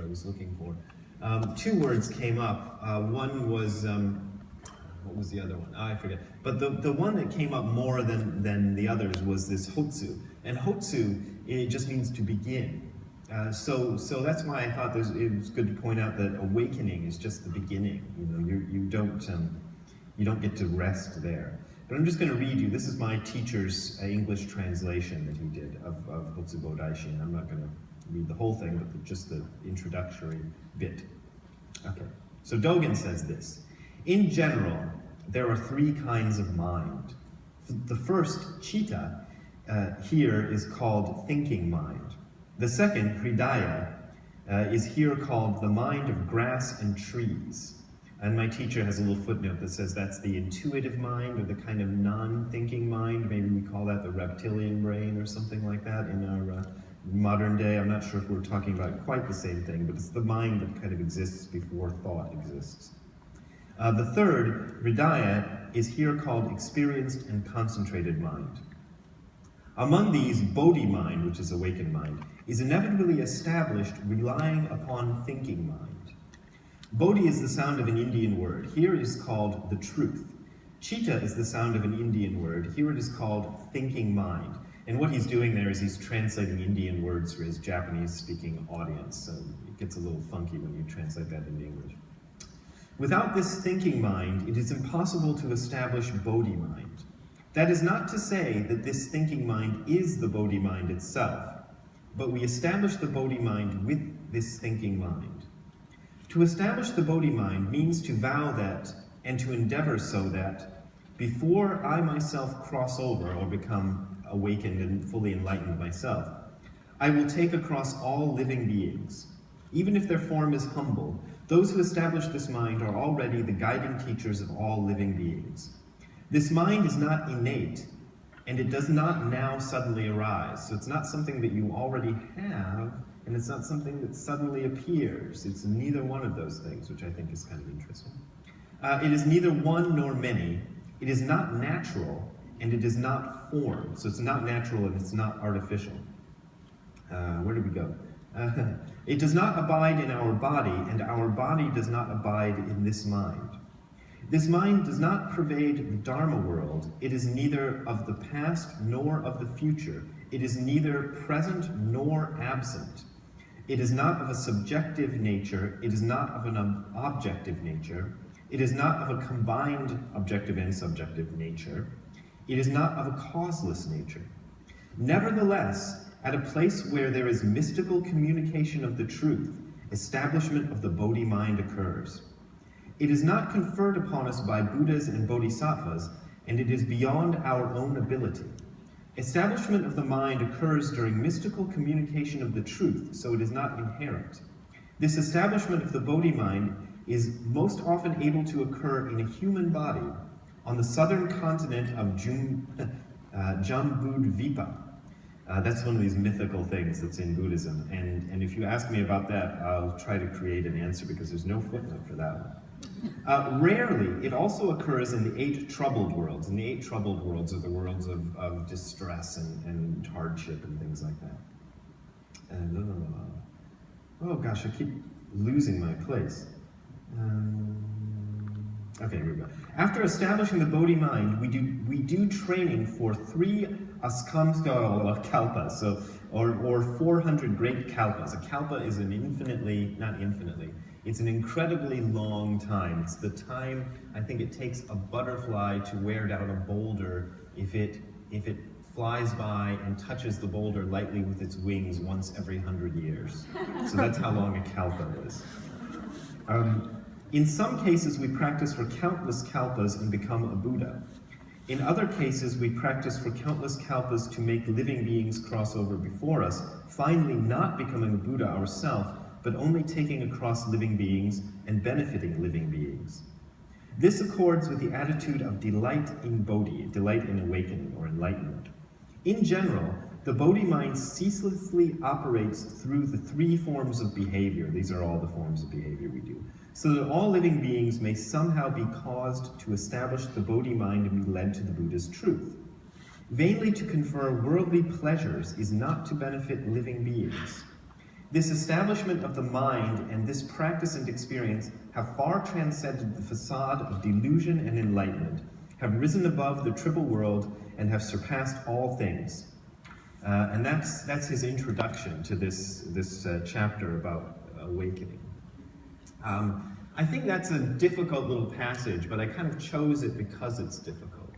was looking for. Two words came up. One was, what was the other one? I forget. But the one that came up more than the others was this hotsu. And hotsu, it just means to begin. So that's why I thought it was good to point out that awakening is just the beginning. You know, you don't get to rest there. But I'm just going to read you. This is my teacher's English translation that he did of Hotsubo Daishin. I'm not going to read the whole thing, but just the introductory bit. Okay. So Dogen says this: in general, there are three kinds of mind. The first, chitta, here is called thinking mind. The second, hridaya, is here called the mind of grass and trees. And my teacher has a little footnote that says that's the intuitive mind, or the kind of non-thinking mind. Maybe we call that the reptilian brain or something like that in our modern day. I'm not sure if we're talking about quite the same thing, but it's the mind that kind of exists before thought exists. The third, hridaya, is here called experienced and concentrated mind. Among these, bodhi mind, which is awakened mind, is inevitably established relying upon thinking mind. Bodhi is the sound of an Indian word. Here it is called the truth. Chitta is the sound of an Indian word. Here it is called thinking mind. And what he's doing there is he's translating Indian words for his Japanese-speaking audience. So it gets a little funky when you translate that into English. Without this thinking mind, it is impossible to establish bodhi mind. That is not to say that this thinking mind is the bodhi mind itself, but we establish the bodhi mind with this thinking mind. To establish the bodhi mind means to vow that, and to endeavor so that, before I myself cross over or become awakened and fully enlightened myself, I will take across all living beings. Even if their form is humble, those who establish this mind are already the guiding teachers of all living beings. This mind is not innate, and it does not now suddenly arise. So it's not something that you already have, and it's not something that suddenly appears. It's neither one of those things, which I think is kind of interesting. It is neither one nor many. It is not natural, and it is not formed. So it's not natural and it's not artificial. Where did we go? It does not abide in our body, and our body does not abide in this mind. This mind does not pervade the Dharma world. It is neither of the past nor of the future. It is neither present nor absent. It is not of a subjective nature. It is not of an objective nature. It is not of a combined objective and subjective nature. It is not of a causeless nature. Nevertheless, at a place where there is mystical communication of the truth, establishment of the bodhi mind occurs. It is not conferred upon us by Buddhas and Bodhisattvas, and it is beyond our own ability. Establishment of the mind occurs during mystical communication of the truth, so it is not inherent. This establishment of the bodhi mind is most often able to occur in a human body on the southern continent of Jambudvipa. That's one of these mythical things that's in Buddhism, and if you ask me about that, I'll try to create an answer because there's no footnote for that one. Rarely, it also occurs in the 8 troubled worlds, and the 8 troubled worlds are the worlds of distress and hardship and things like that. Oh gosh, I keep losing my place. Okay, here we go. After establishing the bodhi mind, we do training for 3 askamska kalpas, or 400 great kalpas. A kalpa is an it's an incredibly long time. It's the time I think it takes a butterfly to wear down a boulder if it flies by and touches the boulder lightly with its wings once every 100 years. So that's how long a kalpa is. In some cases, we practice for countless kalpas and become a Buddha. In other cases, we practice for countless kalpas to make living beings cross over before us, finally not becoming a Buddha ourselves, but only taking across living beings and benefiting living beings. This accords with the attitude of delight in bodhi, delight in awakening or enlightenment. In general, the bodhi mind ceaselessly operates through the 3 forms of behavior. These are all the forms of behavior we do, so that all living beings may somehow be caused to establish the bodhi mind and be led to the Buddha's truth. Vainly to confer worldly pleasures is not to benefit living beings. This establishment of the mind and this practice and experience have far transcended the facade of delusion and enlightenment, have risen above the triple world, and have surpassed all things. And that's his introduction to this chapter about awakening. I think that's a difficult little passage, but I kind of chose it because it's difficult.